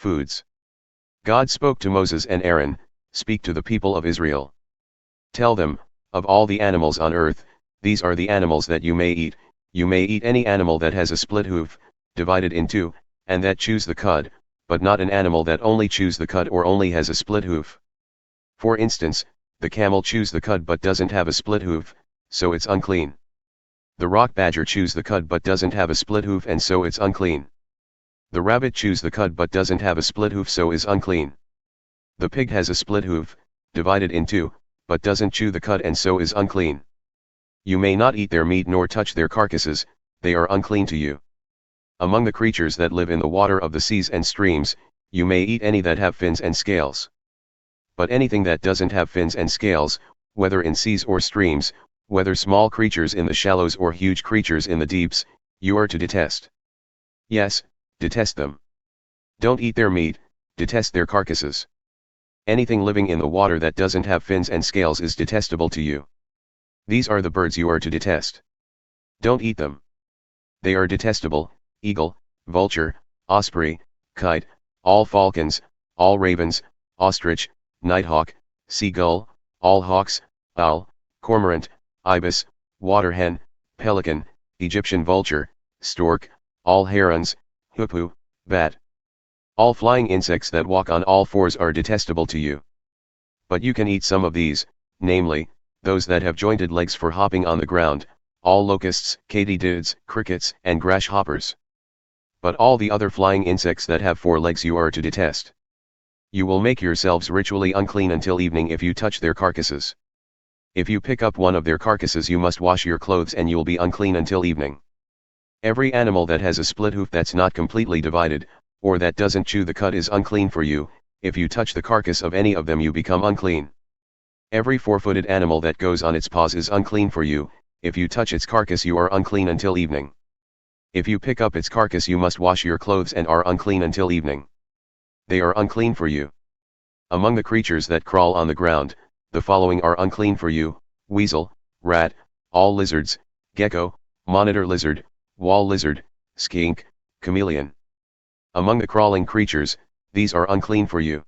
Foods. God spoke to Moses and Aaron, "Speak to the people of Israel. Tell them, of all the animals on earth, these are the animals that you may eat. You may eat any animal that has a split hoof, divided in two, and that chews the cud, but not an animal that only chews the cud or only has a split hoof. For instance, the camel chews the cud but doesn't have a split hoof, so it's unclean. The rock badger chews the cud but doesn't have a split hoof and so it's unclean. The rabbit chews the cud but doesn't have a split hoof so is unclean. The pig has a split hoof, divided in two, but doesn't chew the cud and so is unclean. You may not eat their meat nor touch their carcasses, they are unclean to you. Among the creatures that live in the water of the seas and streams, you may eat any that have fins and scales. But anything that doesn't have fins and scales, whether in seas or streams, whether small creatures in the shallows or huge creatures in the deeps, you are to detest. Yes, detest them. Don't eat their meat, detest their carcasses. Anything living in the water that doesn't have fins and scales is detestable to you. These are the birds you are to detest. Don't eat them. They are detestable: eagle, vulture, osprey, kite, all falcons, all ravens, ostrich, nighthawk, seagull, all hawks, owl, cormorant, ibis, water hen, pelican, Egyptian vulture, stork, all herons, hoopoe, bat. All flying insects that walk on all fours are detestable to you. But you can eat some of these, namely, those that have jointed legs for hopping on the ground, all locusts, katydids, crickets, and grasshoppers. But all the other flying insects that have 4 legs you are to detest. You will make yourselves ritually unclean until evening if you touch their carcasses. If you pick up one of their carcasses you must wash your clothes and you'll be unclean until evening. Every animal that has a split hoof that's not completely divided, or that doesn't chew the cud is unclean for you. If you touch the carcass of any of them you become unclean. Every 4-footed animal that goes on its paws is unclean for you. If you touch its carcass you are unclean until evening. If you pick up its carcass you must wash your clothes and are unclean until evening. They are unclean for you. Among the creatures that crawl on the ground, the following are unclean for you: weasel, rat, all lizards, gecko, monitor lizard, wall lizard, skink, chameleon. Among the crawling creatures, these are unclean for you.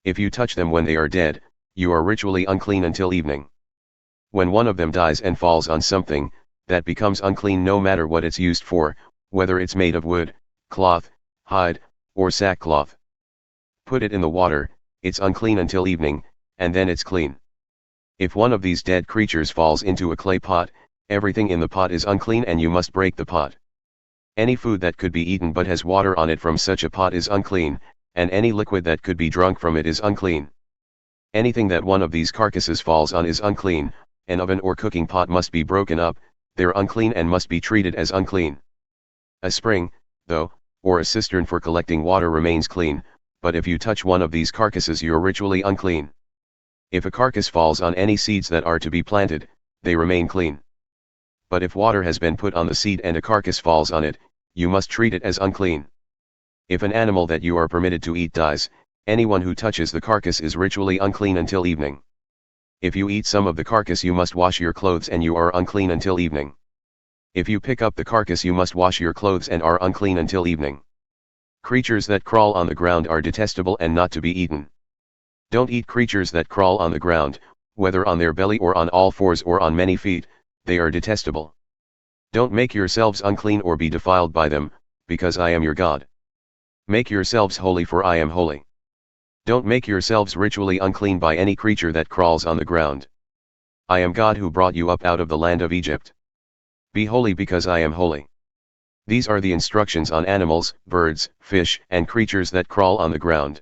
If you touch them when they are dead, you are ritually unclean until evening. When one of them dies and falls on something, that becomes unclean no matter what it's used for, whether it's made of wood, cloth, hide, or sackcloth. Put it in the water, it's unclean until evening, and then it's clean. If one of these dead creatures falls into a clay pot, everything in the pot is unclean and you must break the pot. Any food that could be eaten but has water on it from such a pot is unclean, and any liquid that could be drunk from it is unclean. Anything that one of these carcasses falls on is unclean. An oven or cooking pot must be broken up, they're unclean and must be treated as unclean. A spring, though, or a cistern for collecting water remains clean, but if you touch one of these carcasses you're ritually unclean. If a carcass falls on any seeds that are to be planted, they remain clean. But if water has been put on the seed and a carcass falls on it, you must treat it as unclean. If an animal that you are permitted to eat dies, anyone who touches the carcass is ritually unclean until evening. If you eat some of the carcass you must wash your clothes and you are unclean until evening. If you pick up the carcass you must wash your clothes and are unclean until evening. Creatures that crawl on the ground are detestable and not to be eaten. Don't eat creatures that crawl on the ground, whether on their belly or on all fours or on many feet, they are detestable. Don't make yourselves unclean or be defiled by them, because I am your God. Make yourselves holy, for I am holy. Don't make yourselves ritually unclean by any creature that crawls on the ground. I am God who brought you up out of the land of Egypt. Be holy because I am holy. These are the instructions on animals, birds, fish, and creatures that crawl on the ground.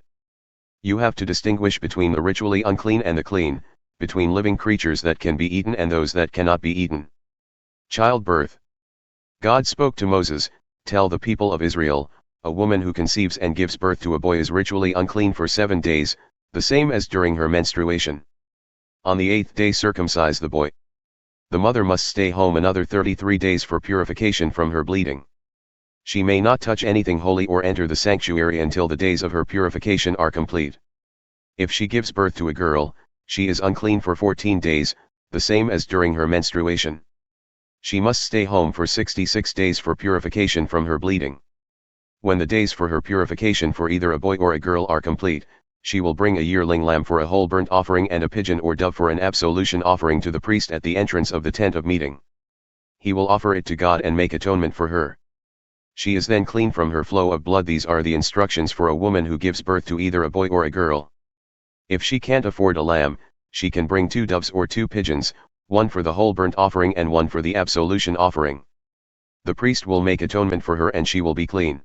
You have to distinguish between the ritually unclean and the clean, between living creatures that can be eaten and those that cannot be eaten. Childbirth. God spoke to Moses, "Tell the people of Israel, a woman who conceives and gives birth to a boy is ritually unclean for 7 days, the same as during her menstruation. On the 8th day circumcise the boy. The mother must stay home another 33 days for purification from her bleeding. She may not touch anything holy or enter the sanctuary until the days of her purification are complete. If she gives birth to a girl, she is unclean for 14 days, the same as during her menstruation. She must stay home for 66 days for purification from her bleeding. When the days for her purification for either a boy or a girl are complete, she will bring a yearling lamb for a whole burnt offering and a pigeon or dove for an absolution offering to the priest at the entrance of the tent of meeting. He will offer it to God and make atonement for her. She is then clean from her flow of blood. These are the instructions for a woman who gives birth to either a boy or a girl. If she can't afford a lamb, she can bring 2 doves or 2 pigeons, one for the whole burnt offering and one for the absolution offering. The priest will make atonement for her and she will be clean.